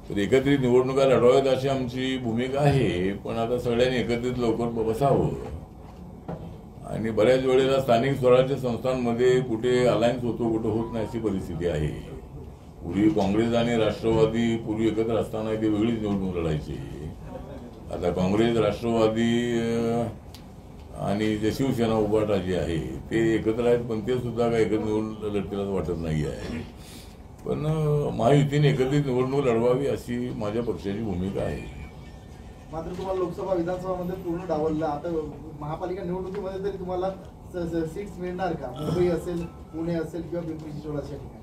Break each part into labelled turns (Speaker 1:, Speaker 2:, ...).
Speaker 1: तर एकत्रित निवडणुका लढवाव्यात अशी आमची भूमिका आहे. पण आता सगळ्यांनी एकत्रित लवकर बसावं. आणि बऱ्याच वेळेला स्थानिक स्वराज्य संस्थांमध्ये कुठे अलायन्स होतो, कुठे होत नाही अशी परिस्थिती आहे. पूर्वी काँग्रेस आणि राष्ट्रवादी पूर्वी एकत्र असताना ते वेगळीच निवडणूक लढायची. आता काँग्रेस, राष्ट्रवादी आणि जे शिवसेना उभाटा जे आहे ते एकत्र आहेत, पण ते सुद्धा काही एकत्र निवडणूक लढतील असं वाटत नाही आहे. पण महायुतीने एकत्रित निवडणूक लढवावी अशी माझ्या पक्षाची भूमिका आहे.
Speaker 2: मात्र तुम्हाला लोकसभा विधानसभामध्ये पूर्ण डावललं. आता महापालिका निवडणुकीमध्ये तरी तुम्हाला सीट्स मिळणार का? मुंबई असेल, पुणे असेल किंवा पिंपरी चिंचवड अशा ठिकाणी?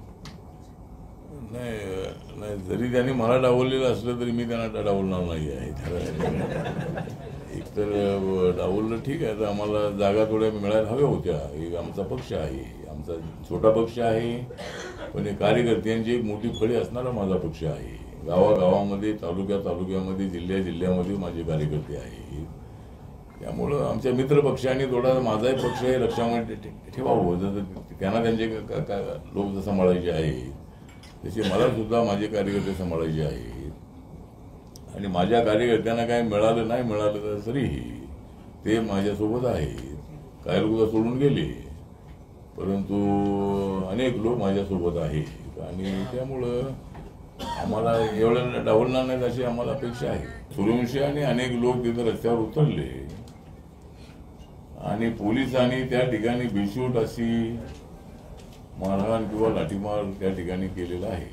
Speaker 1: नाही, जरी त्यांनी मला डावललेलं असलं तरी मी त्यांना डावलणार नाही आहे. एकतर डावललं ठीक आहे, तर आम्हाला जागा थोड्या मिळायला हव्या होत्या. एक आमचा पक्ष आहे, आमचा छोटा पक्ष आहे, पण कार्यकर्त्यांची एक मोठी फळी असणारा माझा पक्ष आहे. गावागावामध्ये, तालुक्यामध्ये, जिल्ह्यामध्ये माझे कार्यकर्ते आहेत. त्यामुळं आमच्या मित्र पक्षांनी थोडा माझाही पक्ष हे लक्षामध्ये ठेवावं. जसं त्यांना त्यांचे लोक सांभाळायचे आहेत तसे मला सुद्धा माझे कार्यकर्ते सांभाळायचे आहेत. आणि माझ्या कार्यकर्त्यांना काय मिळालं नाही मिळालं तरीही ते माझ्यासोबत आहेत. काही लोक सोडून गेले, परंतु अनेक लोक माझ्यासोबत आहेत. आणि त्यामुळं आम्हाला एवढं डावलणार नाहीत अशी आम्हाला अपेक्षा आहे. सूर्यवंशी आणि अनेक लोक तिथं रस्त्यावर उतरले आणि पोलिसांनी त्या ठिकाणी बेशूट अशी मारहाण किंवा लाठीमार त्या ठिकाणी केलेला आहे.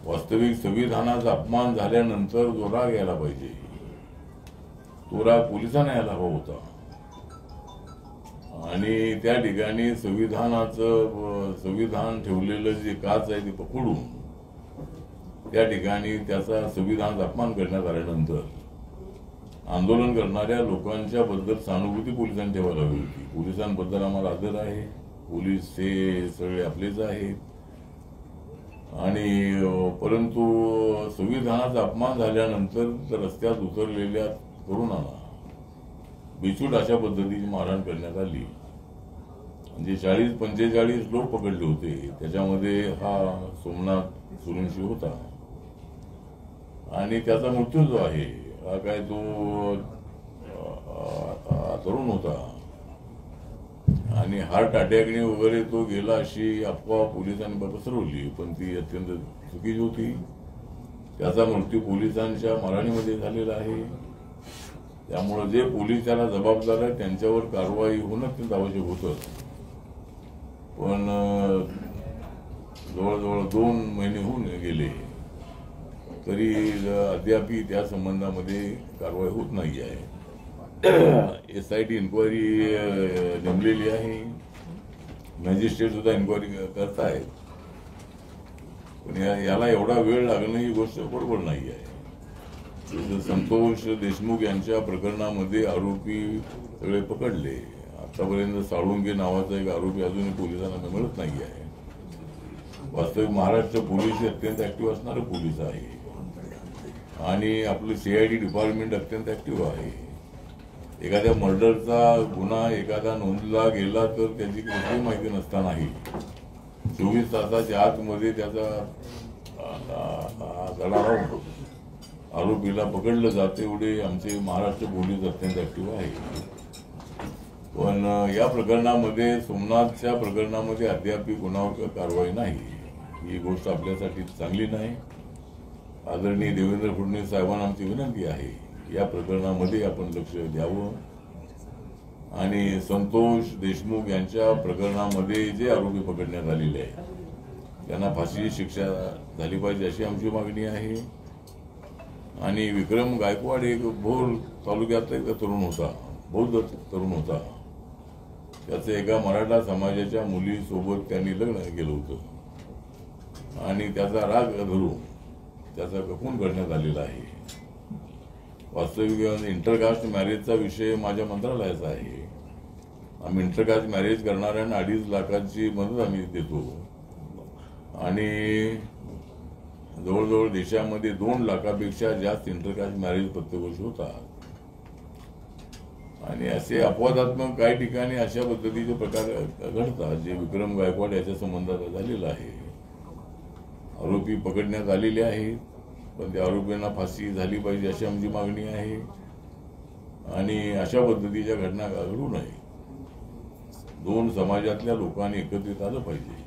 Speaker 1: वास्तविक संविधानाचा अपमान झाल्यानंतर जो राग यायला पाहिजे तो राग पोलिसांना यायला हवा होता. आणि त्या ठिकाणी संविधान ठेवलेलं जे काच आहे ते पकडून त्या ठिकाणी त्याचा संविधानाचा अपमान करण्यात आल्यानंतर आंदोलन करणाऱ्या लोकांच्या बद्दल सहानुभूती पोलिसांनी ठेवायला हवी होती. पोलिसांबद्दल आम्हाला आदर आहे. पोलीस हे सगळे आपलेच आहेत. आणि परंतु संविधानाचा अपमान झाल्यानंतर रस्त्यात उतरलेल्या तरुणांना बेछूट अशा पद्धतीची मारहाण करण्यात आली. म्हणजे 40-45 लोक पकडले होते. त्याच्यामध्ये हा सोमनाथ सूर्यवंशी होता. आणि त्याचा मृत्यू जो आहे हा काय तो तरुण होता. आणि हार्ट अटॅकने वगैरे तो गेला अशी अफवा पोलिसांनी पसरवली, पण ती अत्यंत चुकीची होती. त्याचा मृत्यू पोलिसांच्या मारहाणीमध्ये झालेला आहे. त्यामुळे जे पोलीस त्याला जबाबदार आहेत त्यांच्यावर कारवाई होणं अत्यंत आवश्यक होतं. पण जवळजवळ 2 महिने होऊन गेले तरी अद्यापही त्या संबंधामध्ये कारवाई होत नाही आहे. SIT इन्क्वायरी नेमलेली आहे. मॅजिस्ट्रेट सुद्धा इन्क्वायरी करतायत. पण याला एवढा वेळ लागणं ही गोष्ट बरोबर नाही आहे. संतोष देशमुख यांच्या प्रकरणामध्ये आरोपी सगळे पकडले. आतापर्यंत साळुंके नावाचा एक आरोपी अजूनही पोलिसांना मिळत नाही आहे. वास्तविक महाराष्ट्र पोलीस हे अत्यंत ऍक्टिव्ह असणारे पोलीस आहे. आणि आपलं CID डिपार्टमेंट अत्यंत ऍक्टिव्ह आहे. एखाद्या मर्डरचा गुन्हा एखादा नोंदला गेला तर त्याची कुठलीही माहिती नसतानाही 24 तासाच्या आतमध्ये त्याचा गडा राहून आरोपीला पकडलं जाते. एवढे आमचे महाराष्ट्र पोलीस अत्यंत ऍक्टिव्ह आहे. पण या प्रकरणामध्ये, सोमनाथच्या प्रकरणामध्ये अद्याप गुन्ह्यावर कारवाई नाही. ही गोष्ट आपल्यासाठी चांगली नाही. आदरणीय देवेंद्र फडणवीस साहेबांना आमची विनंती आहे या प्रकरणामध्ये आपण लक्ष द्यावं. आणि संतोष देशमुख यांच्या प्रकरणामध्ये जे आरोपी पकडण्यात आलेले आहेत त्यांना फाशीची शिक्षा झाली पाहिजे अशी आमची मागणी आहे. आणि विक्रम गायकवाड एक भोर तालुक्यातला एक तरुण होता, बौद्ध तरुण होता. त्याचं एका मराठा समाजाच्या मुलीसोबत त्यांनी लग्न केलं होतं आणि त्याचा राग धरून त्याचा खून करण्यात आलेला आहे. वास्तविक इंटरकास्ट मॅरेजचा विषय माझ्या मंत्रालयाचा आहे. आम्ही इंटरकास्ट मॅरेज करणाऱ्यांना 2.5 लाखाची मदत आम्ही देतो. आणि जवळजवळ देशामध्ये 2 लाखापेक्षा जास्त इंटरकास्ट मॅरेज प्रत्येक वर्षी होतात. आणि असे अपवादात्मक काही ठिकाणी अशा पद्धतीचे प्रकार घडतात जे विक्रम गायकवाड याच्या संबंधात झालेला आहे. आरोपी पकडण्यात आलेले आहेत, पण त्या आरोपींना फाशी झाली पाहिजे अशी आमची मागणी आहे आणि अशा पद्धतीच्या घटना घडू नये. दोन समाजातल्या लोकांनी एकत्रित आलं पाहिजे.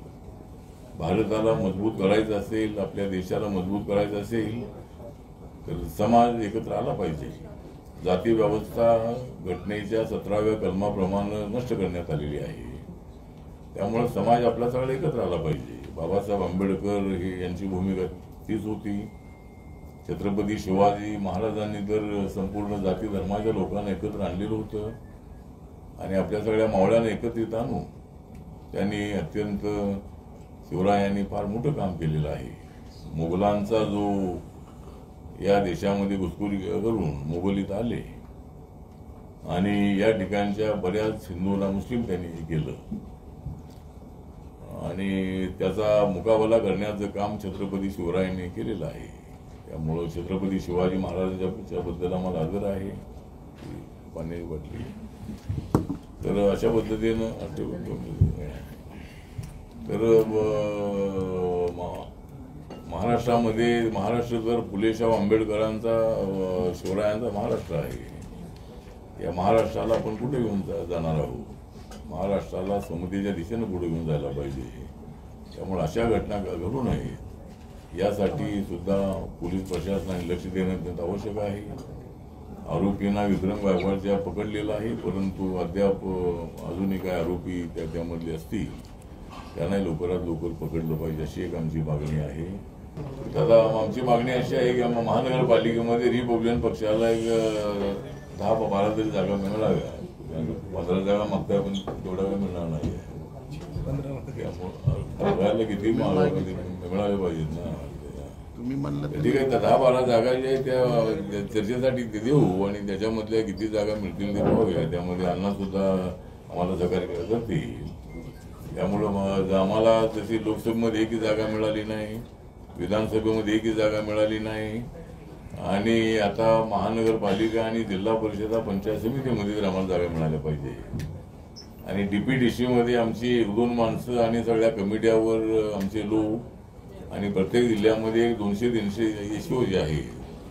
Speaker 1: भारताला मजबूत करायचं असेल, आपल्या देशाला मजबूत करायचं असेल तर समाज एकत्र आला पाहिजे. जाती व्यवस्था घटनेच्या 17व्या कलमाप्रमाणे नष्ट करण्यात आलेली आहे. त्यामुळे समाज आपला सगळा एकत्र आला पाहिजे. बाबासाहेब आंबेडकर हे यांची भूमिका तीच होती. छत्रपती शिवाजी महाराजांनी तर संपूर्ण जाती धर्माच्या लोकांना एकत्र आणलेलं होतं आणि आपल्या सगळ्या मावळ्यांना एकत्रित आणून त्यांनी अत्यंत शिवरायांनी फार मोठं काम केलेलं आहे. मुघलांचा जो या देशामध्ये घुसखोरी करून मुघल इथं आले आणि या ठिकाणच्या बऱ्याच हिंदूंना मुस्लिम त्यांनी केलं आणि त्याचा मुकाबला करण्याचं काम छत्रपती शिवरायांनी केलेलं आहे. त्यामुळं छत्रपती शिवाजी महाराजांच्या बद्दल आम्हाला आदर आहे. पाणी वाटली तर अशा पद्धतीनं तर महाराष्ट्रामध्ये महाराष्ट्र तर फुलेशाह आंबेडकरांचा शिवरायांचा महाराष्ट्र आहे. या महाराष्ट्राला आपण कुठे घेऊन जाणार आहोत? महाराष्ट्राला समतेच्या दिशेनं पुढे घेऊन जायला पाहिजे. त्यामुळे अशा घटना घडू नये यासाठी सुद्धा पोलीस प्रशासनाने लक्ष देणं अत्यंत आवश्यक आहे. आरोपींना विक्रम गायकवाडच्या पकडलेला आहे, परंतु अद्याप अजूनही काय आरोपी त्यामधले असतील त्यांनाही लवकरात लवकर पकडलं पाहिजे अशी एक आमची मागणी आहे. दादा आमची मागणी अशी आहे की महानगरपालिकेमध्ये रिपब्लिकन पक्षाला एक 10-12 तरी जागा मिळाव्या. 15 जागा मागताय पण तेवढा वेळ मिळणार नाही. त्यामुळे किती मिळाले पाहिजेत ना.
Speaker 3: तुम्ही म्हणलं
Speaker 1: ठीक आहे, 10-12 जागा ज्या आहेत त्या चर्चेसाठी देऊ आणि त्याच्यामधल्या किती जागा मिळतील ते पाहूया. त्यामध्ये अण्णा सुद्धा आम्हाला सहकार्य करतील. त्यामुळं आम्हाला तशी लोकसभेमध्ये एकही जागा मिळाली नाही, विधानसभेमध्ये एकही जागा मिळाली नाही आणि आता महानगरपालिका आणि जिल्हा परिषदा पंचायत समितीमध्ये तर आम्हाला जागा मिळाल्या पाहिजे. आणि DPDC मध्ये आमची 1-2 माणसं आणि सगळ्या कमिट्यावर आमचे लोक आणि प्रत्येक जिल्ह्यामध्ये 200-300 SO जे आहे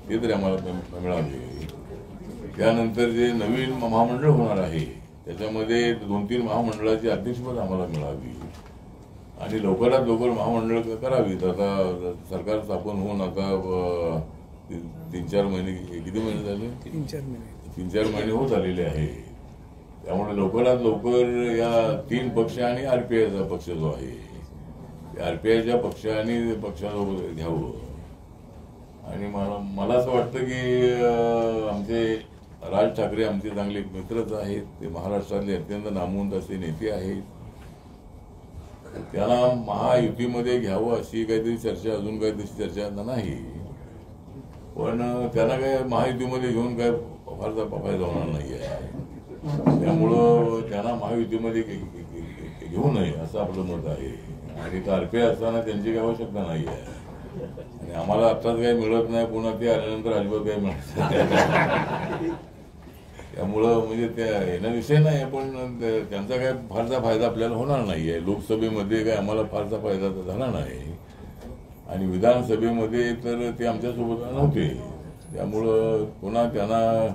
Speaker 1: ते तरी आम्हाला मिळाले. त्यानंतर जे नवीन महामंडळ होणार आहे त्याच्यामध्ये 2-3 महामंडळाची अध्यक्षपद आम्हाला मिळावी आणि लवकरात लवकर महामंडळ करावीत. आता सरकार स्थापन होऊन आता 3-4 महिने, किती महिने झाले? 3-4 महिने होत आलेले आहे. त्यामुळे लवकरात लवकर या 3 पक्ष आणि RPIचा पक्ष जो आहे RPIच्या पक्षासोबत घ्यावं. आणि मला असं वाटतं की आमचे राज ठाकरे आमचे चांगले मित्रच आहेत. ते महाराष्ट्रातले अत्यंत नामवंत असे नेते आहेत. त्यांना महायुतीमध्ये घ्यावं अशी काहीतरी चर्चा, अजून काही तशी चर्चा नाही. पण त्यांना काय महायुतीमध्ये घेऊन काय फारसा फायदा होणार नाही आहे. त्यामुळं त्यांना महायुतीमध्ये घेऊ नये असं आपलं मत आहे. आणि RPI असताना त्यांची काही आवश्यकता नाही आहे आणि आम्हाला आत्ताच काही मिळत नाही, पुन्हा ते आल्यानंतर अजिबात काही मिळत. त्यामुळं म्हणजे त्या येणं विषय नाही, पण त्यांचा काय फारसा फायदा आपल्याला होणार नाही आहे. लोकसभेमध्ये काय आम्हाला फारसा फायदा झाला नाही आणि विधानसभेमध्ये तर ते आमच्यासोबत नव्हते. त्यामुळं पुन्हा त्यांना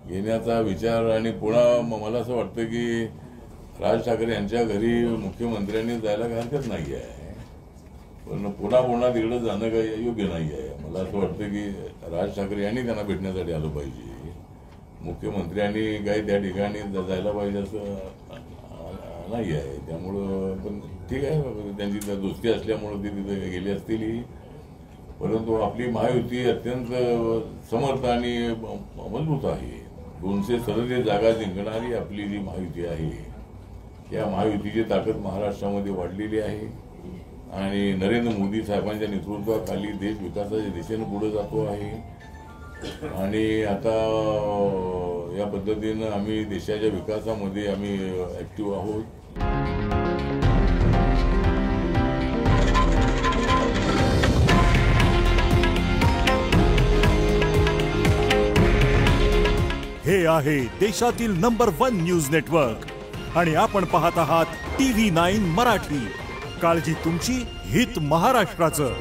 Speaker 1: घेण्याचा विचार आणि पुन्हा मला असं वाटतं की राज ठाकरे यांच्या घरी मुख्यमंत्र्यांनी जायला काही हरकत नाही आहे, पण पुन्हा तिकडे जाणं काही योग्य नाही आहे. मला असं वाटतं की राज ठाकरे यांनी त्यांना भेटण्यासाठी आलं पाहिजे. मुख्यमंत्र्यांनी काही त्या ठिकाणी जायला पाहिजे असं नाही आहे. त्यामुळं पण ठीक आहे, त्यांची दोस्ती असल्यामुळं ते तिथे गेले असतील. परंतु आपली महायुती अत्यंत समर्थ आणि मजबूत आहे. 237 जागा जिंकणारी आपली जी महायुती आहे या महायुतीची ताकद महाराष्ट्रामध्ये वाढलेली आहे आणि नरेंद्र मोदी साहेबांच्या नेतृत्वाखाली देश विकासाच्या दिशेने पुढे जातो आहे. आणि आता या पद्धतीनं आम्ही देशाच्या विकासामध्ये आम्ही ऍक्टिव्ह आहोत.
Speaker 4: हे आहे देशातील नंबर 1 न्यूज नेटवर्क आणि आपण पाहत आहात TV9 मराठी. काळजी तुमची, हित महाराष्ट्राचं.